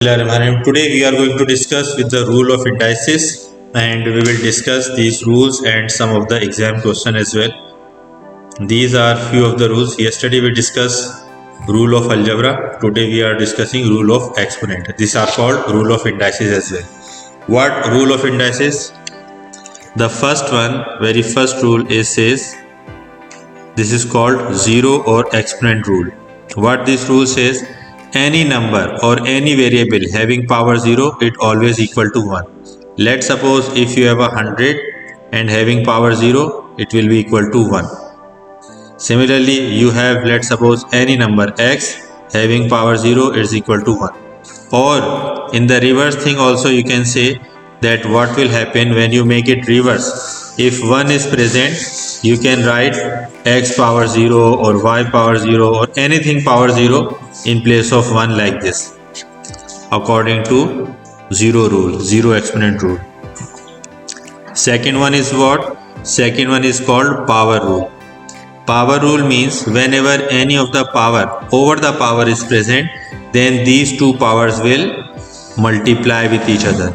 Today we are going to discuss with the rule of indices, and we will discuss these rules and some of the exam question as well. These are few of the rules. Yesterday we discussed rule of algebra. Today we are discussing rule of exponent. These are called rule of indices as well. What rule of indices? The first one, very first rule says this is called zero or exponent rule. What this rule says? Any number or any variable having power 0, it always equal to 1. Let's suppose if you have 100 and having power 0, it will be equal to 1. Similarly, you have, let's suppose, any number x having power 0 is equal to 1. Or in the reverse thing also you can say that what will happen when you make it reverse. If 1 is present, you can write x power 0 or y power 0 or anything power 0 in place of 1 like this, according to zero rule, zero exponent rule. Second one is what? Second one is called power rule. Power rule means whenever any of the power over the power is present, then these two powers will multiply with each other.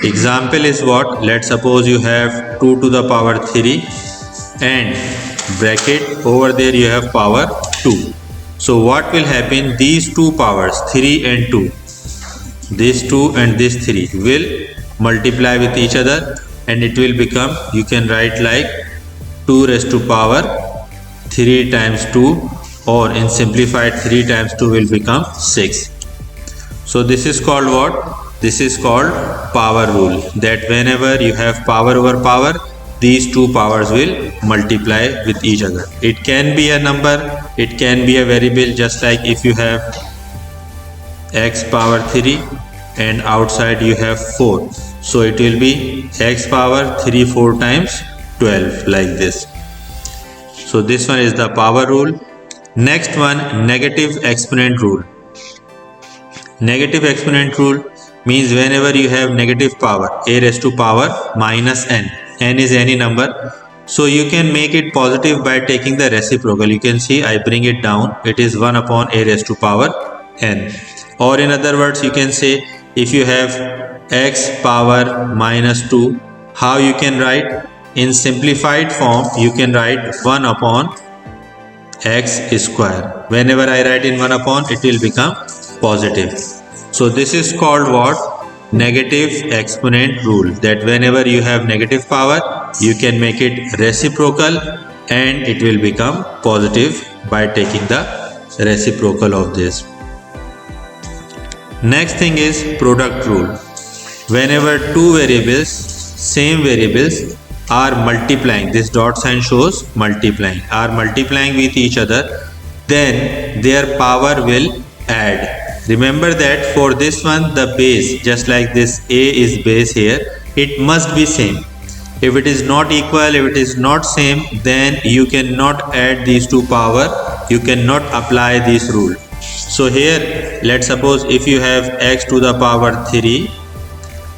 Example is what? Let's suppose you have 2 to the power 3 and bracket over there you have power 2. So what will happen? These two powers 3 and 2, this 2 and this 3 will multiply with each other, and it will become, you can write like 2 raised to power 3 times 2, or in simplified 3 times 2 will become 6. So this is called what? This is called power rule, that whenever you have power over power, these two powers will multiply with each other. It can be a number, it can be a variable, just like if you have x power 3 and outside you have 4. So it will be x power 3 4 times 12 like this. So this one is the power rule. Next one, negative exponent rule. Negative exponent rule means whenever you have negative power, a raised to power minus n is any number, so you can make it positive by taking the reciprocal. You can see I bring it down, it is 1 upon a raised to power n. Or in other words, you can say if you have x power minus 2, how you can write? In simplified form you can write 1 upon x square. Whenever I write in 1 upon, it will become positive. So this is called what? Negative exponent rule, that whenever you have negative power, you can make it reciprocal and it will become positive by taking the reciprocal of this. Next thing is product rule. Whenever two variables, same variables, are multiplying, this dot sign shows multiplying, are multiplying with each other, then their power will add. Remember that for this one, the base, just like this a is base here, it must be same. If it is not equal, if it is not same, then you cannot add these two power, you cannot apply this rule. So here, let's suppose if you have x to the power 3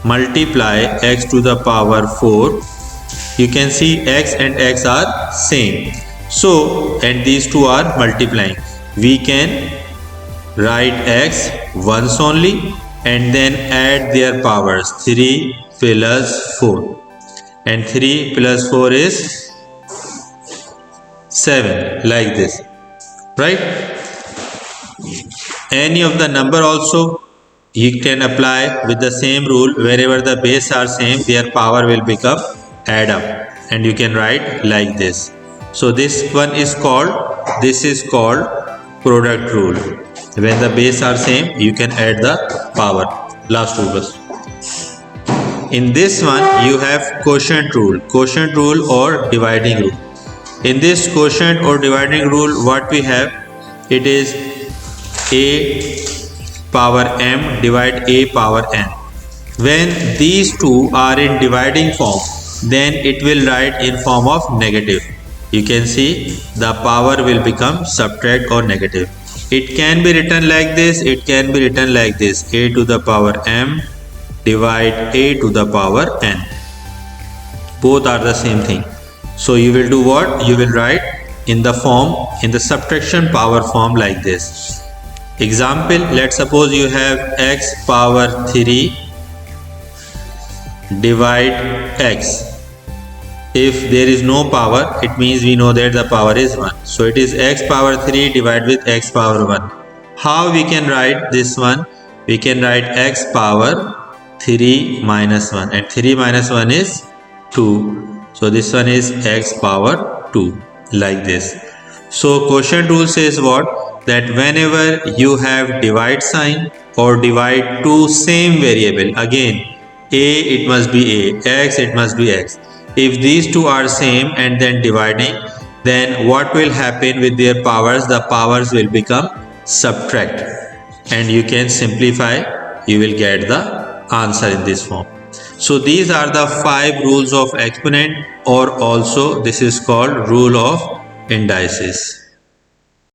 multiply x to the power 4, you can see x and x are same. So, and these two are multiplying. We can write x once only and then add their powers, 3 plus 4, and 3 plus 4 is 7, like this, right? Any of the number also you can apply with the same rule. Wherever the base are same, their power will become add up, and you can write like this. So this one is called, this is called product rule. When the base are same, you can add the power. Last rule bas. In this one you have quotient rule or dividing rule. In this quotient or dividing rule, what we have, it is a power m divide a power n. When these two are in dividing form, then it will write in form of negative. You can see the power will become subtract or negative. It can be written like this, it can be written like this, a to the power m divide a to the power n. Both are the same thing. So you will do what? You will write in the form, in the subtraction power form like this. Example, let's suppose you have x power 3 divide x. If there is no power, it means we know that the power is 1. So it is x power 3 divided with x power 1. How we can write this one? We can write x power 3 minus 1, and 3 minus 1 is 2. So this one is x power 2, like this. So quotient rule says what? That whenever you have divide sign or divide two same variable, again a it must be a, x it must be x. If these two are same and then dividing, then what will happen with their powers? The powers will become subtract, and you can simplify, you will get the answer in this form. So these are the 5 rules of exponent, or also this is called rule of indices.